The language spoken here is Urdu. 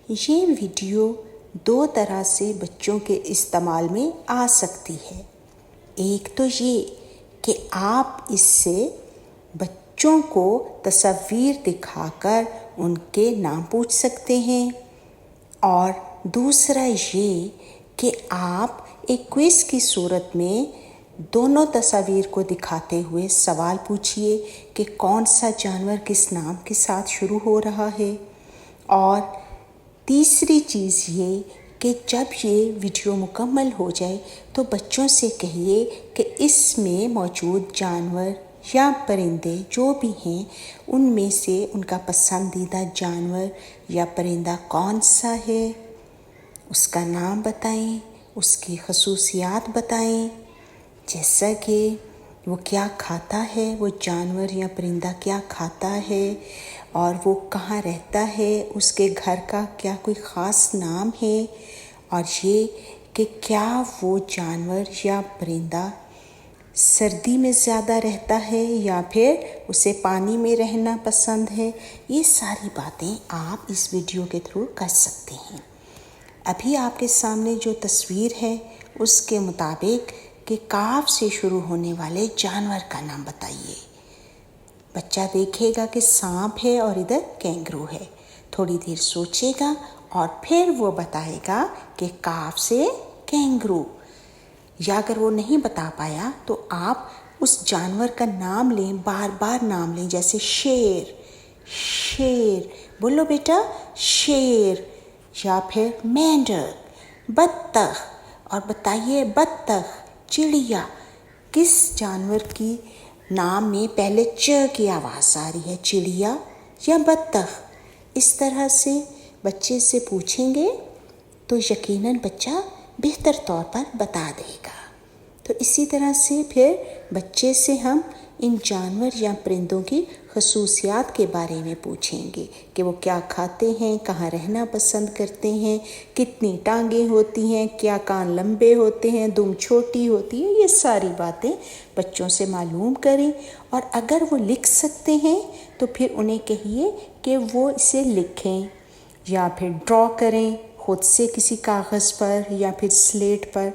یہ ویڈیو دو طرح سے بچوں کے استعمال میں آ سکتی ہے۔ ایک تو یہ کہ آپ اس سے بچوں کو تصویر دکھا کر ان کے نام پوچھ سکتے ہیں، اور دوسرا یہ کہ آپ ایک کوئز کی صورت میں دونوں تصاویر کو دکھاتے ہوئے سوال پوچھیے کہ کون سا جانور کس نام کے ساتھ شروع ہو رہا ہے۔ اور تیسری چیز یہ کہ جب یہ ویڈیو مکمل ہو جائے تو بچوں سے کہیے کہ اس میں موجود جانور یا پرندے جو بھی ہیں ان میں سے ان کا پسندیدہ جانور یا پرندہ کون سا ہے، اس کا نام بتائیں، اس کی خصوصیات بتائیں، جیسا کہ وہ کیا کھاتا ہے، وہ جانور یا پرندہ کیا کھاتا ہے، اور وہ کہاں رہتا ہے، اس کے گھر کا کیا کوئی خاص نام ہے، اور یہ کہ کیا وہ جانور یا پرندہ سردی میں زیادہ رہتا ہے یا پھر اسے پانی میں رہنا پسند ہے۔ یہ ساری باتیں آپ اس ویڈیو کے تھرو کر سکتے ہیں۔ ابھی آپ کے سامنے جو تصویر ہے اس کے مطابق کہ کاف سے شروع ہونے والے جانور کا نام بتائیے۔ بچہ دیکھے گا کہ سانپ ہے اور ادھر کینگرو ہے، تھوڑی دیر سوچے گا اور پھر وہ بتائے گا کہ کاف سے کینگرو۔ یا اگر وہ نہیں بتا پایا تو آپ اس جانور کا نام لیں، بار بار نام لیں، جیسے شیر، شیر بولو بیٹا شیر، یا پھر مینڈک، بطخ، اور بتائیے بطخ، چڑیا، کس جانور کی نام میں پہلے چ کی آواز آ رہی ہے، چڑیا یا بطخ۔ اس طرح سے بچے سے پوچھیں گے تو یقیناً بچہ بہتر طور پر بتا دے گا۔ تو اسی طرح سے پھر بچے سے ہم ان جانور یا پرندوں کی خصوصیات کے بارے میں پوچھیں گے کہ وہ کیا کھاتے ہیں، کہاں رہنا پسند کرتے ہیں، کتنی ٹانگیں ہوتی ہیں، کیا کان لمبے ہوتے ہیں، دم چھوٹی ہوتی ہے۔ یہ ساری باتیں بچوں سے معلوم کریں، اور اگر وہ لکھ سکتے ہیں تو پھر انہیں کہیے کہ وہ اسے لکھیں یا پھر ڈرا کریں خود سے کسی کاغذ پر یا پھر سلیٹ پر۔